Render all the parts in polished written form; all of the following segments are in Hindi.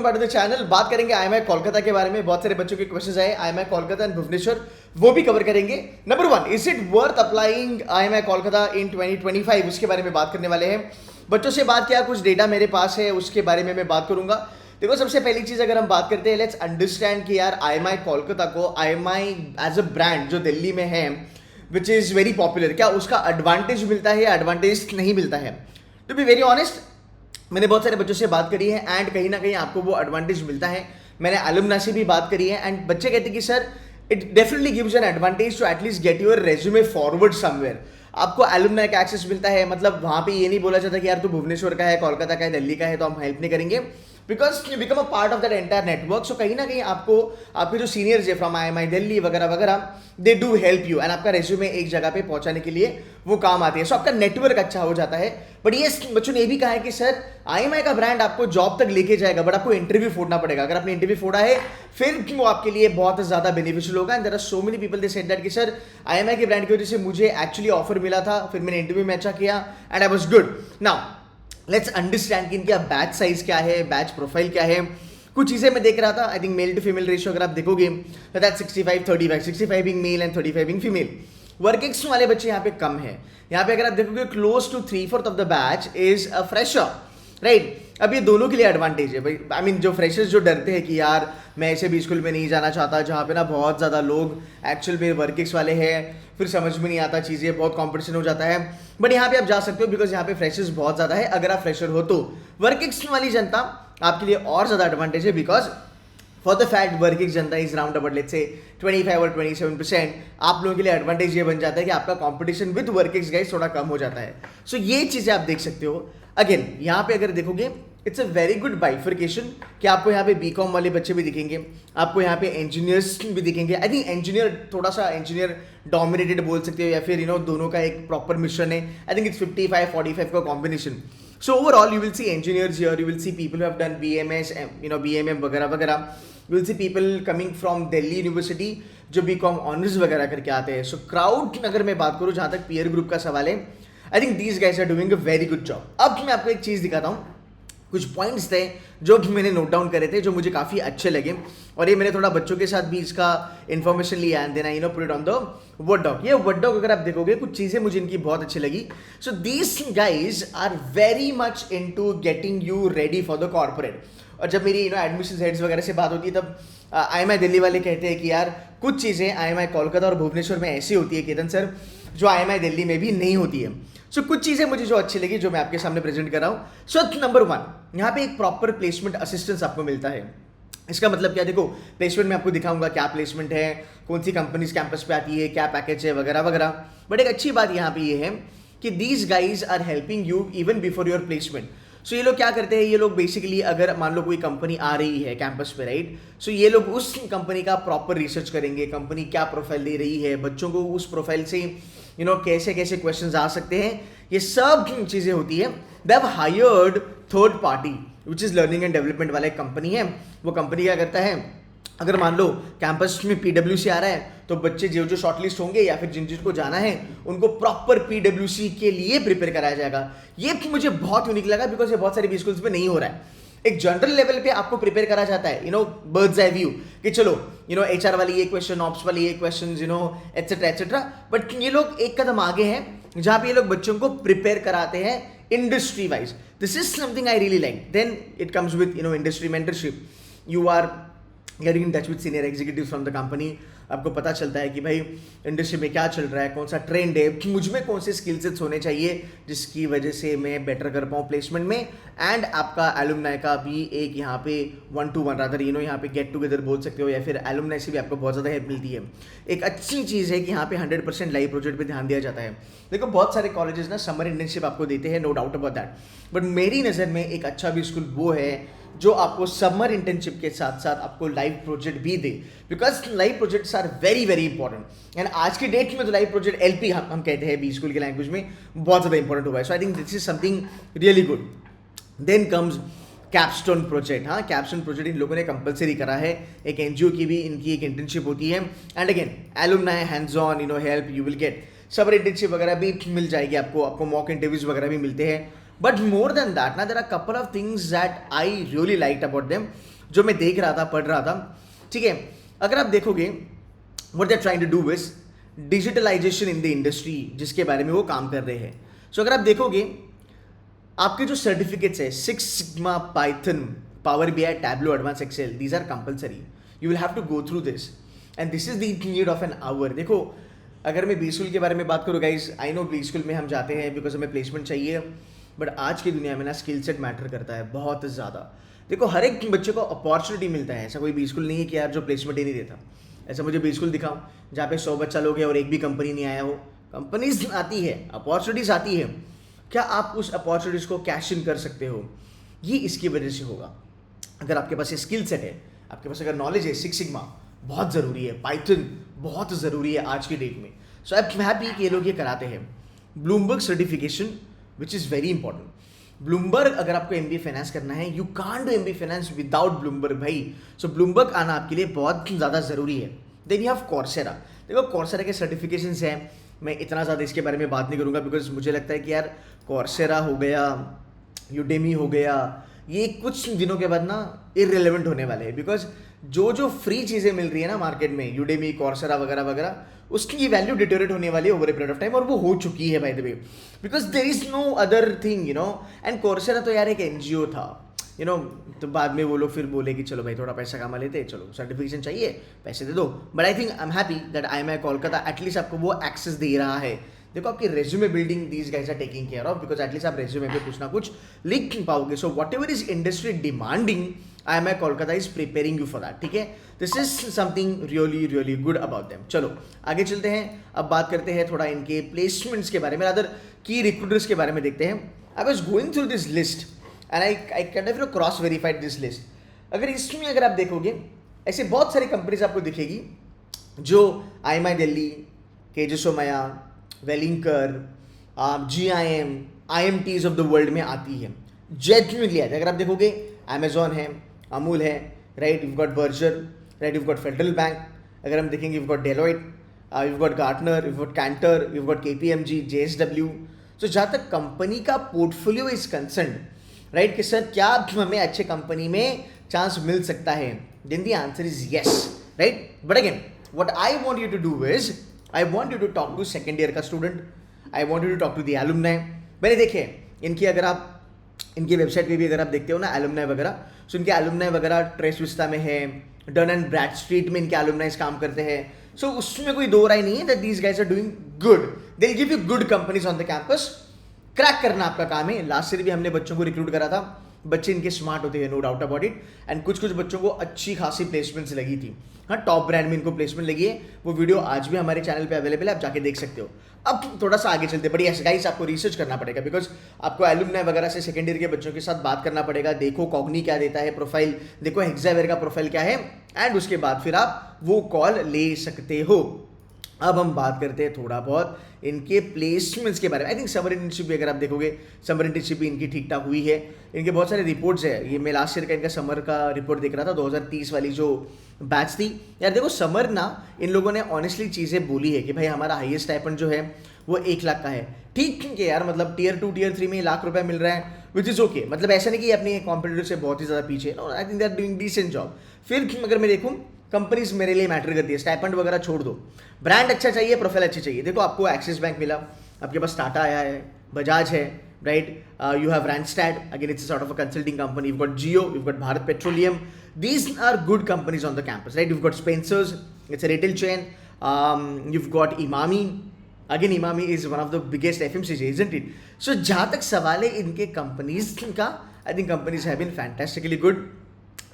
पार्ट ऑफ द चैनल बात करेंगे आईएमआई कोलकाता के बारे में। बहुत सारे बच्चों के क्वेश्चंस आए आईएमआई कोलकाता एंड भुवनेश्वर, वो भी कवर करेंगे। Number 1, is it worth applying IMI Kolkata in 2025, उसके बारे में बात करने वाले हैं। बच्चों से बात किया, कुछ डेटा मेरे पास है, उसके बारे में मैं बात करूंगा। देखो, सबसे पहली चीज अगर हम बात करते हैं, लेट्स अंडरस्टैंड कि यार आईएमआई कोलकाता को आईएमआई एज अ ब्रांड जो दिल्ली में है विच इज वेरी पॉपुलर, क्या उसका एडवांटेज मिलता है या एडवांटेज नहीं मिलता है? टू बी वेरी ऑनेस्ट, मैंने बहुत सारे बच्चों से बात करी है एंड कहीं ना कहीं आपको वो एडवांटेज मिलता है। मैंने अलुमना से भी बात करी है एंड बच्चे कहते हैं कि sir it definitely gives an advantage to at least get your resume forward somewhere. आपको अलुमना का एक्सेस मिलता है, मतलब वहां पे ये नहीं बोला जाता कि यार तू भुवनेश्वर का है, कोलकाता का है, दिल्ली का है तो हम हेल्प नहीं करेंगे, because you become a part of that entire network. So कहीं ना कहीं आपको आपके जो सीनियर्स है फ्रॉम आईएमआई दिल्ली वगैरह वगैरह, they do help you and आपका रेज्यूमे एक जगह पे पहुंचाने के लिए वो काम आती है। सो आपका नेटवर्क अच्छा हो जाता है। बट ये बच्चों ने ये भी कहा है कि सर आईएमआई का ब्रांड आपको जॉब तक लेके जाएगा, बट आपको इंटरव्यू फोड़ना पड़ेगा। अगर आपने इंटरव्यू फोड़ा है फिर वो आपके लिए बहुत ज्यादा बेनिफिशियल होगा। And there are so many people they said that कि सर आईएमआई के ब्रांड की वजह से मुझे एक्चुअली ऑफर मिला था, फिर मैंने इंटरव्यू में अच्छा किया and I was good. Now let's understand कि इनका बैच साइज क्या है, बैच प्रोफाइल क्या है। कुछ चीजें मैं देख रहा था, I think male to female ratio अगर आप देखोगे तो that 65-35, 65 being male and 35 being female. Work ex वाले बच्चे यहाँ पे कम है। यहाँ पे अगर आप देखोगे close to 3/4 of the batch is a fresher, right. अब ये दोनों के लिए एडवांटेज है भाई। आई मीन जो फ्रेशर्स जो डरते हैं कि यार मैं ऐसे भी स्कूल में नहीं जाना चाहता जहाँ पे ना बहुत ज़्यादा लोग एक्चुअल में वर्क एक्स वाले हैं, फिर समझ में नहीं आता चीज़ें, बहुत कंपटीशन हो जाता है। बट यहाँ पे आप जा सकते हो बिकॉज यहाँ पे फ्रेशर्स बहुत ज़्यादा है। अगर आप फ्रेशर हो तो वर्क एक्स वाली जनता आपके लिए और ज़्यादा एडवांटेज है, because for the fact work ex जनता is round about let's say 25 और 27%। आप लोगों के लिए एडवांटेज ये बन जाता है कि आपका competition with work ex guys थोड़ा कम हो जाता है। सो ये चीज़ें आप देख सकते हो। अगेन यहाँ पे अगर देखोगे it's a very good bifurcation कि आपको यहाँ पे बीकॉम वाले बच्चे भी दिखेंगे, आपको यहाँ पे इंजीनियर्स भी दिखेंगे। आई थिंक इंजीनियर थोड़ा सा इंजीनियर डोमिनेटेड बोल सकते हो या फिर दोनों का एक प्रॉपर मिश्रण है। आई थिंक इट्स 55-45 का combination. So overall, you will see engineers here. You will see people who have done BMS, BMM वगैरह वगैरह. You will see people coming from Delhi University जो BCom ऑनर्स वगैरह करके आते हैं. So crowd अगर मैं बात करूँ, जहाँ तक peer group का सवाल है, I think these guys are doing a very good job. अब मैं आपको एक चीज़ दिखाता हूँ। कुछ पॉइंट्स थे जो मैंने नोट डाउन करे थे जो मुझे काफ़ी अच्छे लगे, और ये मैंने थोड़ा बच्चों के साथ भी इसका इन्फॉर्मेशन लिया and then I put it on the word doc. ये वर्ड डॉक अगर आप देखोगे कुछ चीज़ें मुझे इनकी बहुत अच्छी लगी। So these guys are very much into getting you ready for the corporate. और जब मेरी एडमिशन हेड्स वगैरह से बात होती है तब आईएमआई दिल्ली वाले कहते हैं कि यार कुछ चीज़ें आईएमआई कोलकाता और भुवनेश्वर में ऐसी होती है केतन सर जो आईएमआई दिल्ली में भी नहीं होती है। सो कुछ चीज़ें मुझे जो अच्छी लगी जो मैं आपके सामने प्रेजेंट कर रहा हूँ। सो नंबर 1, यहाँ पे एक प्रॉपर प्लेसमेंट असिस्टेंस आपको मिलता है। इसका मतलब क्या, देखो प्लेसमेंट में आपको दिखाऊंगा क्या प्लेसमेंट है, कौन सी कंपनीज कैंपस पे आती है, क्या पैकेज है वगैरह वगैरह। बट एक अच्छी बात यहाँ पे ये है कि these guys are helping you even before your placement. So ये लोग क्या करते हैं, ये लोग बेसिकली अगर मान लो कोई कंपनी आ रही है कैंपस पे, राइट, सो ये लोग उस कंपनी का प्रॉपर रिसर्च करेंगे, कंपनी क्या प्रोफाइल दे रही है, बच्चों को उस प्रोफाइल से कैसे कैसे क्वेश्चंस आ सकते हैं, ये सब चीज़ें होती है। They have hired third party which is learning and development वाला एक कंपनी है। वो कंपनी क्या करता है, अगर मान लो कैंपस में PWC आ रहा है तो बच्चे जो जो शॉर्टलिस्ट होंगे या फिर जिन जिनको जाना है उनको प्रॉपर PWC के लिए प्रिपेयर कराया जाएगा। ये मुझे बहुत यूनिक लगा बिकॉज ये बहुत सारे बी स्कूल्स में नहीं हो रहा है। एक जनरल लेवल पे आपको प्रिपेयर करा जाता है, बर्ड्स आई व्यू कि चलो HR वाली ये क्वेश्चन, ऑप्स वाली ये क्वेश्चन, एटसेट्रा एटसेट्रा। बट ये लोग एक कदम आगे हैं जहाँ पे ये लोग बच्चों को प्रिपेयर कराते हैं industry wise. This is something I really like. Then it comes with industry mentorship. You are getting in touch with senior executive from the company. आपको पता चलता है कि भाई इंडस्ट्री में क्या चल रहा है, कौन सा ट्रेंड है, मुझ में कौन से स्किल सेट्स होने चाहिए जिसकी वजह से मैं बेटर कर पाऊँ प्लेसमेंट में। एंड आपका एलुमनाई का भी एक यहाँ पे 1-to-1 रादर यहाँ पे गेट टुगेदर बोल सकते हो, या फिर एलुमनाई से भी आपको बहुत ज़्यादा हेल्प मिलती है। एक अच्छी चीज़ है कि यहाँ पे 100% लाइव प्रोजेक्ट पे ध्यान दिया जाता है। देखो बहुत सारे कॉलेजेस ना समर इंटर्नशिप आपको देते हैं, no doubt about that, but मेरी नज़र में एक अच्छा भी स्कूल वो है जो आपको समर इंटर्नशिप के साथ साथ आपको लाइव प्रोजेक्ट भी दे, because live projects are very very important. And आज की डेट में तो लाइव प्रोजेक्ट LP हम कहते हैं बी स्कूल के लैंग्वेज में, बहुत ज़्यादा इंपॉर्टेंट हुआ है। So I think this is something really good. Then comes capstone project. हाँ, कैपस्टोन प्रोजेक्ट इन लोगों ने कंपलसरी करा है। एक NGO की भी इनकी एक इंटर्नशिप होती है। And again alumni hands on help you will get. Summer internship वगैरह भी मिल जाएगी आपको मॉक इंटरव्यूज वगैरह भी मिलते हैं। बट मोर देन दैट ना there are couple of things that I really like about them, जो मैं देख रहा था, पढ़ रहा था, ठीक है। अगर आप देखोगे what they are trying to do is digitalization in the industry, जिसके बारे में वो काम कर रहे हैं। सो अगर आप देखोगे आपके जो सर्टिफिकेट्स है, six sigma, python, power B I, tableau, advance excel, these are compulsory, you will have to go through this and this is the need of an hour. देखो अगर मैं बी स्कूल के बारे में बात करूँ guys, I know B school में हम जाते हैं बिकॉज हमें प्लेसमेंट चाहिए, बट आज की दुनिया में ना स्किल सेट मैटर करता है बहुत ज़्यादा। देखो हर एक बच्चे को अपॉर्चुनिटी मिलता है, ऐसा कोई बी स्कूल नहीं है कि यार जो प्लेसमेंट ही नहीं देता। ऐसा मुझे बी स्कूल दिखाओ जहाँ पे 100 बच्चा लोग हैं और एक भी कंपनी नहीं आया हो। कंपनीज आती है, अपॉर्चुनिटीज आती है, क्या आप उस अपॉर्चुनिटीज को कैश इन कर सकते हो? ये इसकी वजह से होगा। अगर आपके पास ये स्किल सेट है, आपके पास अगर नॉलेज है, सिक्स सिग्मा बहुत ज़रूरी है, पाइथन बहुत ज़रूरी है आज की डेट में। सो आई एम हैप्पी कि ये लोग ये कराते हैं। Bloomberg certification which is very important. Bloomberg अगर आपको एमबीए फाइनेंस करना है, you can't do MBA finance without Bloomberg भाई। सो ब्लूमबर्ग आना आपके लिए बहुत ज़्यादा ज़रूरी है। Then you have Coursera. देखो कॉर्सेरा के सर्टिफिकेशंस हैं, मैं इतना ज़्यादा इसके बारे में बात नहीं करूँगा बिकॉज मुझे लगता है कि यार कॉर्सेरा हो गया, यूडेमी हो गया, ये कुछ दिनों के बाद ना इररिलेवेंट होने वाले हैं बिकॉज जो जो फ्री चीज़ें मिल रही है ना मार्केट में, यूडेमी, कॉर्सेरा वगैरह वगैरह, उसकी वैल्यू डिटोरेट होने वाली है over a period of time, और वो हो चुकी है by the way, because there is no other thing you know. And Coursera तो यार एक एनजीओ था यू नो, तो बाद में वो लोग फिर बोले कि चलो भाई थोड़ा पैसा कमा लेते, चलो सर्टिफिकेशन चाहिए पैसे दे दो। But I think I am happy that IIMI Kolkata at least आपको वो एक्सेस दे रहा है। देखो आपकी resume building these guys are taking care of, because at least आप रेज्यूमे पे कुछ ना कुछ लिख पाओगे। So whatever is industry demanding, IIMI Kolkata is preparing you for that, ठीक है। This is something really really good about them. चलो आगे चलते हैं, अब बात करते हैं थोड़ा इनके प्लेसमेंट्स के बारे में, अदर की रिक्रूटर्स के बारे में देखते हैं। I was going through this list and I kind of cross verified this list. अगर इसमें अगर आप देखोगे ऐसे बहुत सारी कंपनीज आपको दिखेगी जो IIMI Delhi, KJ Somaiya, Welingkar, GIM, IMTs of the world में आती है, जेन्युइनली आती है। अगर आप देखोगे अमेजॉन है, अमूल है, right, you got Berger, right, you got Federal Bank. अगर हम देखेंगे you got Deloitte, you got Gartner, you got Kantar, you got KPMG, JSW। सो जहाँ तक कंपनी का पोर्टफोलियो इज कंसर्न, राइट, कि सर क्या हमें अच्छे कंपनी में चांस मिल सकता है, then the answer is yes, right. But again what I want you to do is I want you to talk to second year का student, I want you to talk to the alumni. मैंने देखे इनकी, अगर आप इनकी वेबसाइट पे भी अगर आप देखते हो ना एलुमनाई वगैरह, सो इनके एलुमनाई वगैरह ट्रेस विस्टा में है, डन एंड ब्रैड स्ट्रीट में इनके एलुमनाइज काम करते हैं। सो उसमें कोई दो राय नहीं है that these guys are doing good, they will give you good companies on the campus. Crack करना आपका काम है। लास्ट ईयर भी हमने बच्चों को रिक्रूट करा था, बच्चे इनके स्मार्ट होते हैं, no doubt about it, and कुछ कुछ बच्चों को अच्छी खासी प्लेसमेंट्स लगी थी। हाँ, टॉप ब्रांड में इनको प्लेसमेंट लगी है, वो वीडियो आज भी हमारे चैनल पे अवेलेबल है, आप जाके देख सकते हो। अब थोड़ा सा आगे चलते, बट यस गाइस आपको रिसर्च करना पड़ेगा बिकॉज आपको एलुमनाई वगैरह से सेकेंड ईयर के बच्चों के साथ बात करना पड़ेगा। देखो कॉग्नी क्या देता है प्रोफाइल, देखो हेक्सावेयर का प्रोफाइल क्या है, एंड उसके बाद फिर आप वो कॉल ले सकते हो। अब हम बात करते हैं थोड़ा बहुत इनके प्लेसमेंट्स के बारे में। आई थिंक समर इंटर्नशिप भी अगर आप देखोगे, समर इंटर्नशिप भी इनकी ठीक ठाक हुई है। इनके बहुत सारे रिपोर्ट्स है, ये मैं लास्ट ईयर का इनका समर का रिपोर्ट देख रहा था, 2030 वाली जो बैच थी। यार देखो समर ना इन लोगों ने ऑनेस्टली चीज़ें बोली है कि भाई हमारा हाईएस्ट स्टाइपेंड जो है वो 1 लाख का है। ठीक है यार, मतलब टियर 2 टियर 3 में 1 लाख रुपये मिल रहा है, विच इज़ ओके। मतलब ऐसा नहीं कि अपने कॉम्पिटिटर से बहुत ही ज़्यादा पीछे, no, I think they are doing decent job. फिर अगर मैं देखूँ, कंपनीज मेरे लिए मैटर करती है, स्टाइपेंड वगैरह छोड़ दो, ब्रांड अच्छा चाहिए, प्रोफाइल अच्छी चाहिए। देखो आपको एक्सिस बैंक मिला, आपके पास टाटा आया है, बजाज है, right, you have Randstad, again it's sort of a consulting company, you got Jio, you got Bharat Petroleum, these are good companies on the campus, right. You got Spencer's, it's a retail chain, you got Emami, again Emami is one of the biggest FMCG, isn't it. So जहाँ तक सवाल है इनके कंपनीज का, I think companies have been fantastically good.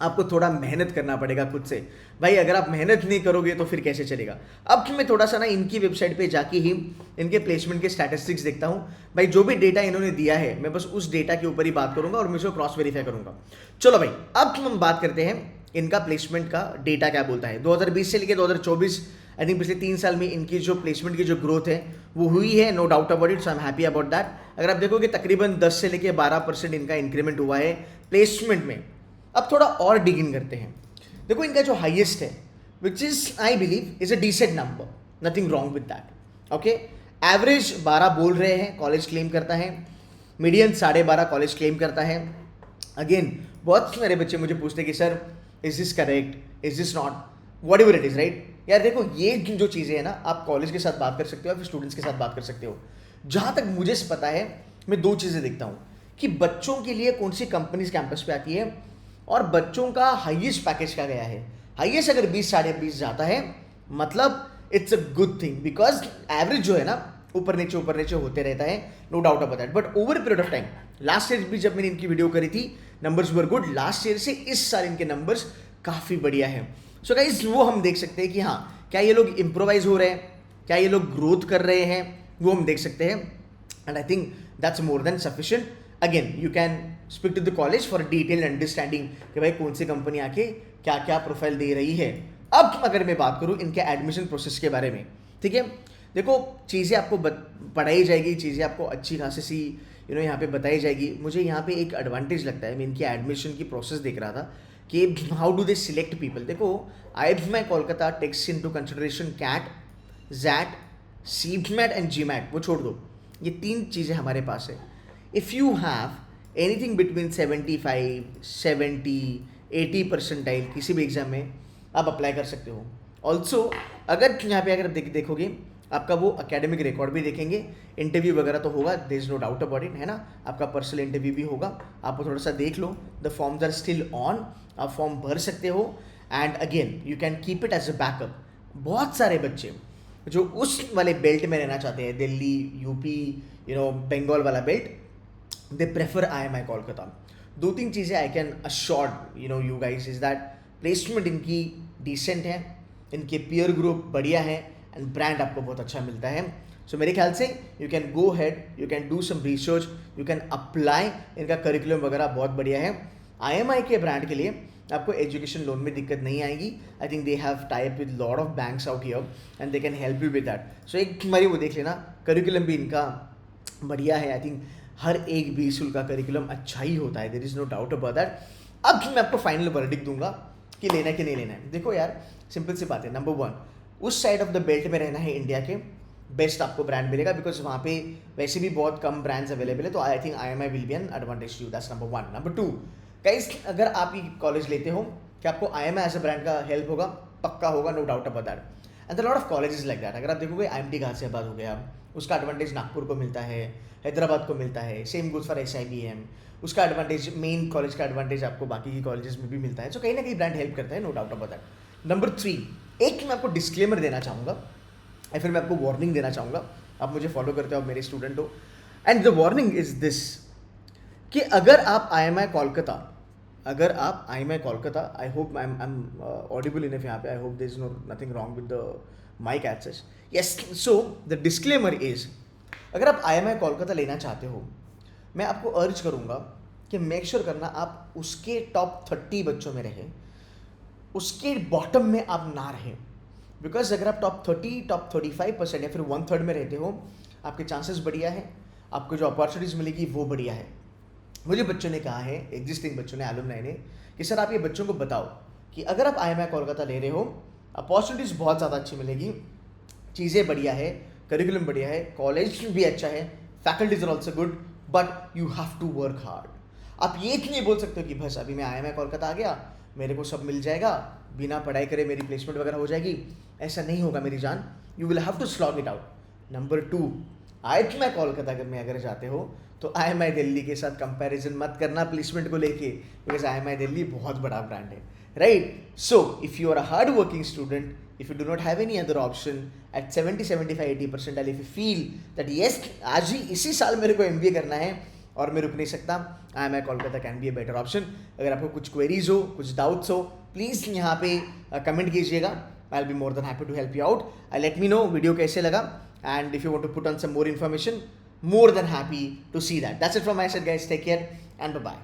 आपको थोड़ा मेहनत करना पड़ेगा खुद से भाई, अगर आप मेहनत नहीं करोगे तो फिर कैसे चलेगा। अब मैं थोड़ा सा ना इनकी वेबसाइट पे जाके ही इनके प्लेसमेंट के स्टैटिस्टिक्स देखता हूँ भाई, जो भी डेटा इन्होंने दिया है मैं बस उस डेटा के ऊपर ही बात करूंगा और मैं उसको क्रॉस वेरीफाई करूंगा। चलो भाई, अब हम बात करते हैं इनका प्लेसमेंट का डेटा क्या बोलता है। 2020 से लेकर 2024, आई थिंक पिछले 3 साल में इनकी जो प्लेसमेंट की जो ग्रोथ है वो हुई है, no doubt about it, so I am happy about that. अगर आप देखोगे तकरीबन 10 से लेकर 12% इनका इंक्रीमेंट हुआ है प्लेसमेंट में। अब थोड़ा और डिगिन करते हैं। देखो इनका जो हाईएस्ट है, which is I believe is a decent number, nothing wrong with that, okay. Average 12 बोल रहे हैं, कॉलेज क्लेम करता है, मीडियन 12.5 कॉलेज क्लेम करता है। अगेन बहुत सारे बच्चे मुझे पूछते हैं कि sir is this correct, is this not, what ever it is, right. यार देखो ये जो चीज़ें हैं ना, आप कॉलेज के साथ बात कर सकते हो या फिर स्टूडेंट्स के साथ बात कर सकते हो। जहाँ तक मुझे पता है, मैं दो चीज़ें देखता हूँ कि बच्चों के लिए कौन सी कंपनीज कैंपस पे आती है और बच्चों का हाईएस्ट पैकेज क्या गया है। हाईएस्ट अगर 20 20.5 जाता है मतलब it's a good thing, because average जो है ना ऊपर नीचे होते रहता है, no doubt about that. But over period of time, last year भी जब मैंने इनकी वीडियो करी थी, numbers were good. Last year से इस साल इनके नंबर्स काफ़ी बढ़िया है। सो गाइस वो हम देख सकते हैं कि हाँ, क्या ये लोग इम्प्रोवाइज हो रहे हैं, क्या ये लोग ग्रोथ कर रहे हैं, वो हम देख सकते हैं। And I think that's more than sufficient. Again you can speak to the college for detail understanding कि भाई कौन सी कंपनी आके क्या क्या प्रोफाइल दे रही है। अब अगर मैं बात करूँ इनके एडमिशन प्रोसेस के बारे में, ठीक है, देखो चीज़ें आपको पढ़ाई जाएगी, चीज़ें आपको अच्छी खासी सी यहाँ पे बताई जाएगी। मुझे यहाँ पे एक एडवांटेज लगता है, मैं इनकी एडमिशन की प्रोसेस देख रहा था कि how do they select people. देखो IIMI Kolkata takes into consideration CAT, XAT, CMAT and GMAT, वो छोड़ दो, ये 3 चीज़ें हमारे पास है। If you have anything between 75, 70, 80 percentile किसी भी एग्जाम में आप अप्लाई कर सकते हो। ऑल्सो अगर यहाँ पे अगर देखोगे आपका वो एकेडमिक रिकॉर्ड भी देखेंगे, इंटरव्यू वगैरह तो होगा, there is no doubt about it, है ना। आपका पर्सनल इंटरव्यू भी होगा, आप थोड़ा सा देख लो। The forms are still on, आप फॉर्म भर सकते हो। And again you can keep it as a backup. बहुत सारे बच्चे जो उस वाले बेल्ट में रहना चाहते हैं, दिल्ली, यूपी, बंगाल वाला belt, they prefer IIMI Kolkata. 2-3 चीज़ें I can assure you guys is that placement इनकी डिसेंट है, इनके पीयर ग्रुप बढ़िया है, एंड ब्रांड आपको बहुत अच्छा मिलता है। सो मेरे ख्याल से you can go head, you can do some research, you can apply. इनका करिकुलम वगैरह बहुत बढ़िया है। IIMI के ब्रांड के लिए आपको एजुकेशन लोन में दिक्कत नहीं आएगी। I think they have type with lot of banks out here and they can help you with that. So एक बारी वो देख लेना, करिकुलम भी इनका बढ़िया है। आई थिंक हर एक बी स्कूल का करिकुलम अच्छा ही होता है, there is no doubt about that. अब मैं आपको फाइनल वर्डिक्ट दूंगा कि लेना है कि नहीं लेना है। देखो यार सिंपल सी बात है, नंबर 1 उस साइड ऑफ द बेल्ट में रहना है इंडिया के, बेस्ट आपको ब्रांड मिलेगा, बिकॉज वहाँ पे वैसे भी बहुत कम ब्रांड्स अवेलेबल है। तो I think IIMI will be an advantage too, that's number 1। Number 2 guys, अगर आप ये कॉलेज लेते हो कि आपको IIMI एज अ ब्रांड का हेल्प होगा, पक्का होगा, no doubt about that. And the lot of colleges like that. अगर आप देखोगे IMT गाजियाबाद हो गया, उसका एडवांटेज नागपुर को मिलता है, हैदराबाद को मिलता है, सेम गुड्स फॉर SIBM, उसका एडवांटेज मेन कॉलेज का एडवांटेज आपको बाकी की कॉलेजेस में भी मिलता है। सो कहीं ना कहीं ब्रांड हेल्प करता है, no doubt about that. Number 3, एक मैं आपको डिस्क्लेमर देना चाहूँगा या फिर मैं आपको वार्निंग देना चाहूँगा। आप मुझे फॉलो करते हो, आप मेरे स्टूडेंट हो, and the warning is this कि अगर आप IIMI Kolkata, I hope I am audible enough यहाँ पे, I hope there is nothing wrong with the mic access, yes. So the disclaimer is, अगर आप IIMI कोलकाता लेना चाहते हो, मैं आपको अर्ज करूँगा कि मेक श्योर करना आप उसके टॉप 30 बच्चों में रहें, उसके बॉटम में आप ना रहें। बिकॉज अगर आप टॉप 35% या फिर 1/3 में रहते हो, आपके चांसेस बढ़िया है, आपको जो अपॉर्चुनिटीज़ मिलेगी वो बढ़िया है। मुझे बच्चों ने कहा है, एग्जिस्टिंग बच्चों ने, एलुमनाई ने, कि सर आप ये बच्चों को बताओ कि अगर आप IIMI कोलकाता ले रहे हो, अपॉर्चुनिटीज़ बहुत ज़्यादा अच्छी मिलेगी, चीज़ें बढ़िया है, करिकुलम बढ़िया है, कॉलेज भी अच्छा है, faculties are also good, but you have to work hard. आप ये नहीं बोल सकते हो कि बस अभी मैं IIMI कोलकाता आ गया, मेरे को सब मिल जाएगा, बिना पढ़ाई करे मेरी प्लेसमेंट वगैरह हो जाएगी। ऐसा नहीं होगा मेरी जान, you will have to slog it out. Number 2, IIMI Kolkata में अगर जाते हो तो IIMI दिल्ली के साथ कंपैरिजन मत करना प्लेसमेंट को लेके, बिकॉज IIMI दिल्ली बहुत बड़ा ब्रांड है, right. So if you are a hard working student, if you do not have any other option at 70, 75, 80%, if you feel that yes, आज ही इसी साल मेरे को MBA करना है और मैं रुक नहीं सकता, IIMI Kolkata can be a better option. अगर आपको कुछ क्वेरीज हो, कुछ डाउट्स हो, प्लीज़ यहाँ पे कमेंट कीजिएगा, I will be more than happy to help you out. Let me know video कैसे लगा, and if you want to put on some more information, more than happy to see that. That's it from my side, guys. Take care and bye-bye.